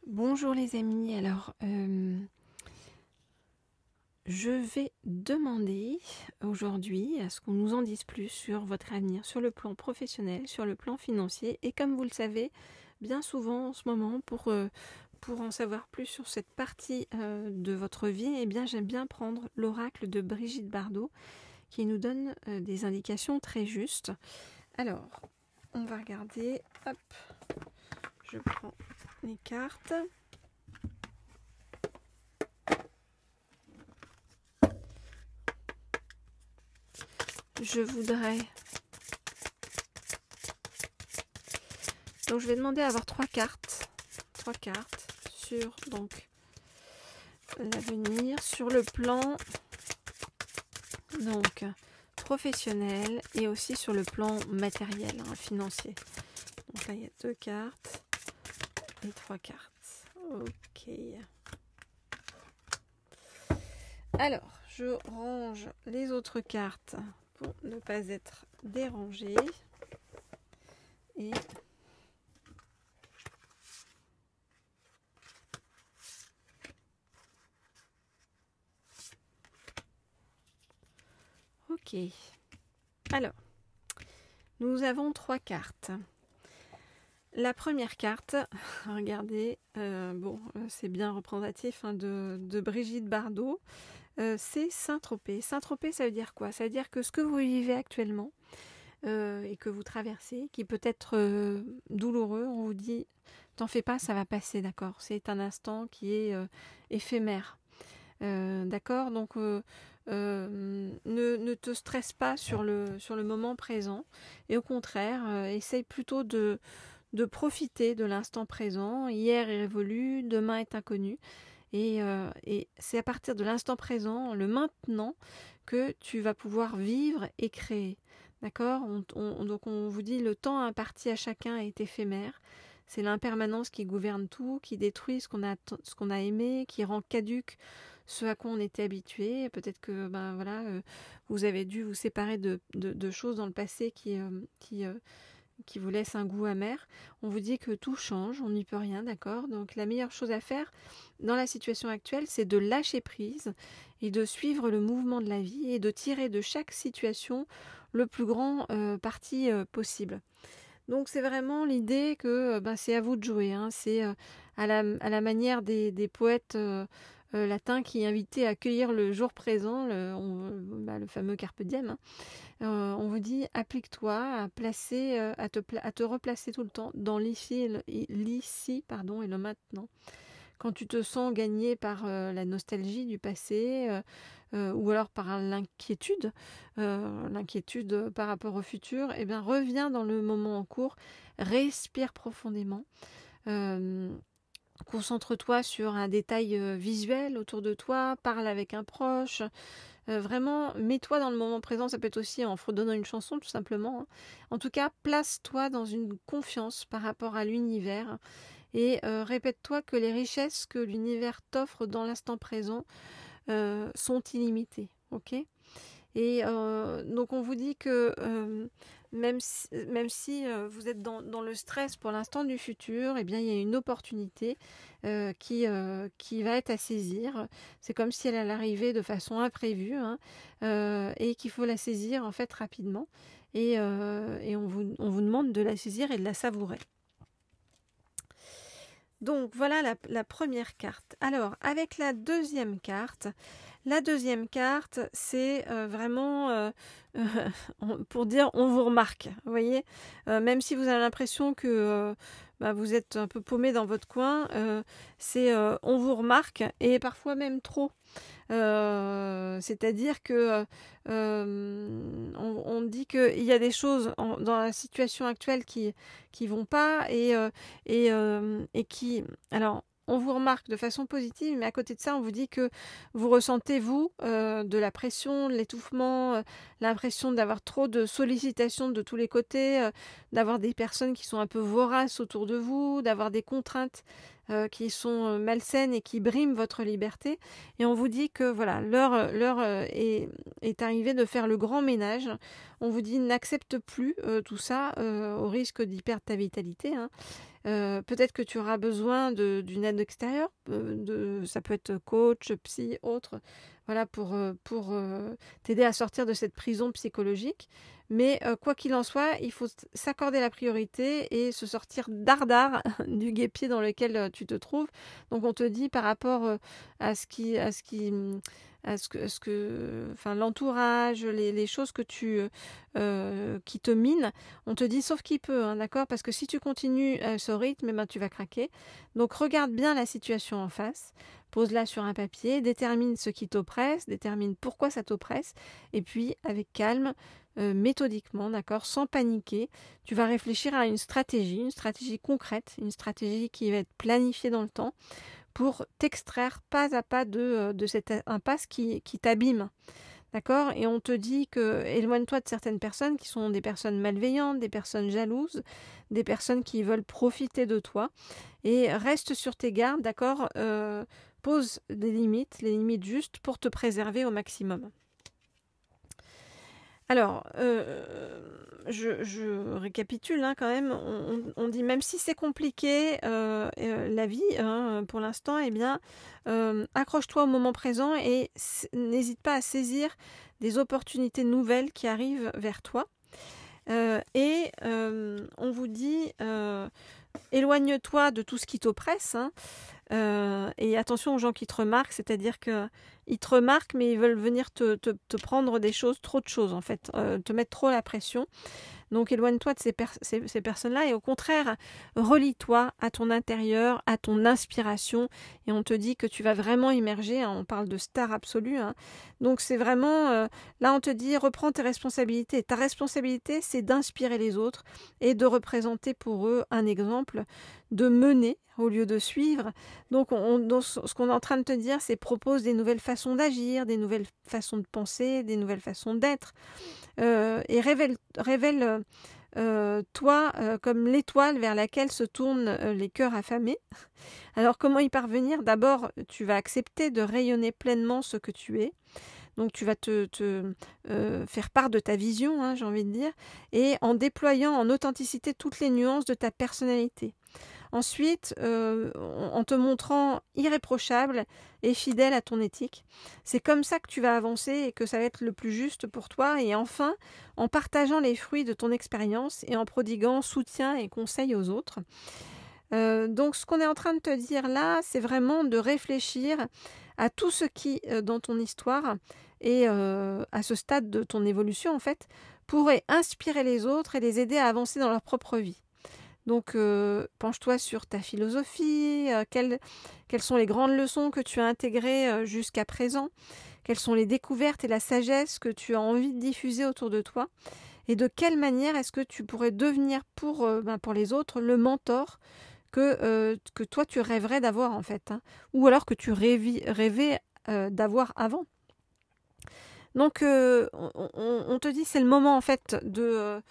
Bonjour les amis, alors je vais demander aujourd'hui à ce qu'on nous en dise plus sur votre avenir, sur le plan professionnel, sur le plan financier. Et comme vous le savez, bien souvent en ce moment, pour en savoir plus sur cette partie de votre vie, eh bien j'aime bien prendre l'oracle de Brigitte Bardot qui nous donne des indications très justes. Alors, on va regarder, hop, je prends les cartes. Je voudrais... Donc je vais demander à avoir trois cartes sur donc l'avenir, sur le plan donc professionnel et aussi sur le plan matériel, financier. Donc là il y a deux cartes et trois cartes. Ok. Alors je range les autres cartes pour ne pas être dérangée et ok. Alors, nous avons trois cartes. La première carte, regardez, c'est bien représentatif de Brigitte Bardot, c'est Saint-Tropez. Saint-Tropez, ça veut dire quoi? Ça veut dire que ce que vous vivez actuellement et que vous traversez, qui peut être douloureux, on vous dit, t'en fais pas, ça va passer, d'accord? C'est un instant qui est éphémère. D'accord, donc ne te stresse pas sur le moment présent et au contraire, essaye plutôt de profiter de l'instant présent. Hier est révolu, demain est inconnu et c'est à partir de l'instant présent, le maintenant, que tu vas pouvoir vivre et créer. D'accord, donc on vous dit le temps imparti à chacun est éphémère. C'est l'impermanence qui gouverne tout, qui détruit ce qu'on a aimé, qui rend caduque ce à quoi on était habitué. Peut-être que vous avez dû vous séparer de choses dans le passé qui vous laissent un goût amer. On vous dit que tout change, on n'y peut rien, d'accord? Donc la meilleure chose à faire dans la situation actuelle, c'est de lâcher prise et de suivre le mouvement de la vie et de tirer de chaque situation le plus grand parti possible. Donc c'est vraiment l'idée que c'est à vous de jouer. C'est à la manière des poètes latins qui invitaient à cueillir le jour présent, le fameux carpe diem. On vous dit applique-toi à placer, à te replacer tout le temps dans l'ici, et le maintenant. Quand tu te sens gagné par la nostalgie du passé ou alors par l'inquiétude par rapport au futur, eh bien reviens dans le moment en cours, respire profondément, concentre-toi sur un détail visuel autour de toi, parle avec un proche, vraiment mets-toi dans le moment présent. Ça peut être aussi en fredonnant une chanson tout simplement. En tout cas, place-toi dans une confiance par rapport à l'univers. Et répète-toi que les richesses que l'univers t'offre dans l'instant présent sont illimitées. Ok ? Et donc on vous dit que même si vous êtes dans le stress pour l'instant du futur, eh bien il y a une opportunité qui va être à saisir. C'est comme si elle allait arriver de façon imprévue et qu'il faut la saisir en fait rapidement. Et on vous demande de la saisir et de la savourer. Donc voilà la première carte. Alors avec la deuxième carte, c'est vraiment pour dire on vous remarque. Vous voyez, même si vous avez l'impression que vous êtes un peu paumé dans votre coin, c'est on vous remarque et parfois même trop. C'est-à-dire que on dit qu'il y a des choses dans la situation actuelle qui vont pas et qui alors on vous remarque de façon positive, mais à côté de ça, on vous dit que vous ressentez, vous, de la pression, de l'étouffement, l'impression d'avoir trop de sollicitations de tous les côtés, d'avoir des personnes qui sont un peu voraces autour de vous, d'avoir des contraintes qui sont malsaines et qui briment votre liberté. Et on vous dit que voilà, l'heure est arrivée de faire le grand ménage. On vous dit n'accepte plus tout ça au risque d'y perdre ta vitalité. Peut-être que tu auras besoin d'une aide extérieure, ça peut être coach, psy, autre, voilà, pour t'aider à sortir de cette prison psychologique. Mais quoi qu'il en soit, il faut s'accorder la priorité et se sortir dardard du guêpier dans lequel tu te trouves. Donc on te dit par rapport à ce qui, enfin l'entourage, les choses que qui te minent, on te dit sauf qui peut, hein, d'accord? Parce que si tu continues ce rythme, eh ben, tu vas craquer. Donc regarde bien la situation en face, pose-la sur un papier, détermine ce qui t'oppresse, détermine pourquoi ça t'oppresse, et puis avec calme, méthodiquement, d'accord, sans paniquer, tu vas réfléchir à une stratégie concrète, une stratégie qui va être planifiée dans le temps pour t'extraire pas à pas de cette impasse qui t'abîme. D'accord? Et on te dit que éloigne-toi de certaines personnes qui sont des personnes malveillantes, des personnes jalouses, des personnes qui veulent profiter de toi. Et reste sur tes gardes, d'accord? Pose des limites, les limites justes pour te préserver au maximum. Alors, je récapitule hein, quand même. On dit même si c'est compliqué, la vie, hein, pour l'instant, eh bien, accroche-toi au moment présent et n'hésite pas à saisir des opportunités nouvelles qui arrivent vers toi. On vous dit, éloigne-toi de tout ce qui t'oppresse. Hein, et attention aux gens qui te remarquent, c'est-à-dire qu'ils te remarquent, mais ils veulent venir te prendre des choses, trop de choses en fait, te mettre trop la pression. Donc éloigne-toi de ces personnes-là et au contraire, relie-toi à ton intérieur, à ton inspiration et on te dit que tu vas vraiment immerger, hein, on parle de star absolue. Hein. Donc c'est vraiment, là on te dit reprends tes responsabilités. Ta responsabilité c'est d'inspirer les autres et de représenter pour eux un exemple, de mener au lieu de suivre. Donc ce qu'on est en train de te dire c'est propose des nouvelles façons d'agir, des nouvelles façons de penser, des nouvelles façons d'être. Et révèle toi comme l'étoile vers laquelle se tournent les cœurs affamés. Alors comment y parvenir? D'abord, tu vas accepter de rayonner pleinement ce que tu es. Donc tu vas te faire part de ta vision, hein, j'ai envie de dire, et en déployant en authenticité toutes les nuances de ta personnalité. Ensuite, en te montrant irréprochable et fidèle à ton éthique. C'est comme ça que tu vas avancer et que ça va être le plus juste pour toi. Et enfin, en partageant les fruits de ton expérience et en prodiguant soutien et conseils aux autres. Donc, ce qu'on est en train de te dire là, c'est vraiment de réfléchir à tout ce qui, dans ton histoire et à ce stade de ton évolution, en fait, pourrait inspirer les autres et les aider à avancer dans leur propre vie. Donc, penche-toi sur ta philosophie, quelles sont les grandes leçons que tu as intégrées jusqu'à présent, quelles sont les découvertes et la sagesse que tu as envie de diffuser autour de toi, et de quelle manière est-ce que tu pourrais devenir pour les autres le mentor que toi tu rêverais d'avoir en fait, hein, ou alors que tu rêvais d'avoir avant. Donc, on te dit c'est le moment en fait de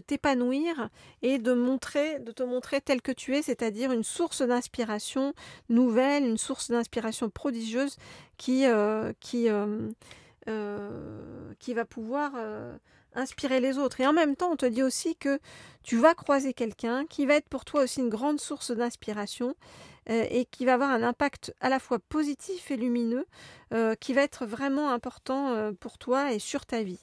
t'épanouir et de te montrer tel que tu es, c'est-à-dire une source d'inspiration nouvelle, une source d'inspiration prodigieuse qui va pouvoir inspirer les autres. Et en même temps, on te dit aussi que tu vas croiser quelqu'un qui va être pour toi aussi une grande source d'inspiration et qui va avoir un impact à la fois positif et lumineux qui va être vraiment important pour toi et sur ta vie.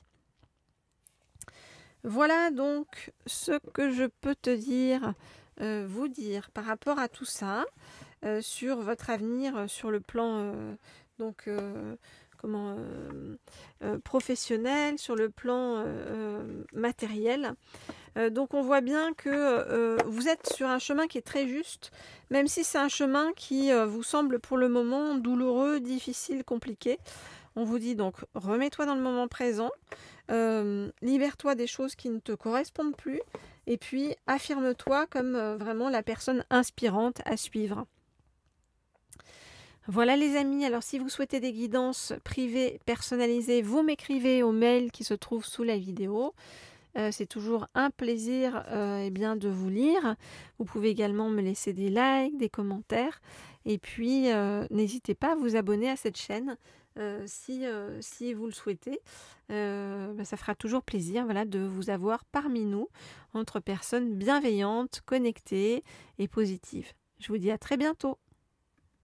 Voilà donc ce que je peux te dire, vous dire par rapport à tout ça, sur votre avenir, sur le plan professionnel, sur le plan matériel. Donc on voit bien que vous êtes sur un chemin qui est très juste, même si c'est un chemin qui vous semble pour le moment douloureux, difficile, compliqué. On vous dit donc remets-toi dans le moment présent, libère-toi des choses qui ne te correspondent plus et puis affirme-toi comme vraiment la personne inspirante à suivre. Voilà les amis, alors si vous souhaitez des guidances privées, personnalisées, vous m'écrivez au mail qui se trouve sous la vidéo. C'est toujours un plaisir de vous lire. Vous pouvez également me laisser des likes, des commentaires. Et puis, n'hésitez pas à vous abonner à cette chaîne si vous le souhaitez. Ça fera toujours plaisir de vous avoir parmi nous, entre personnes bienveillantes, connectées et positives. Je vous dis à très bientôt.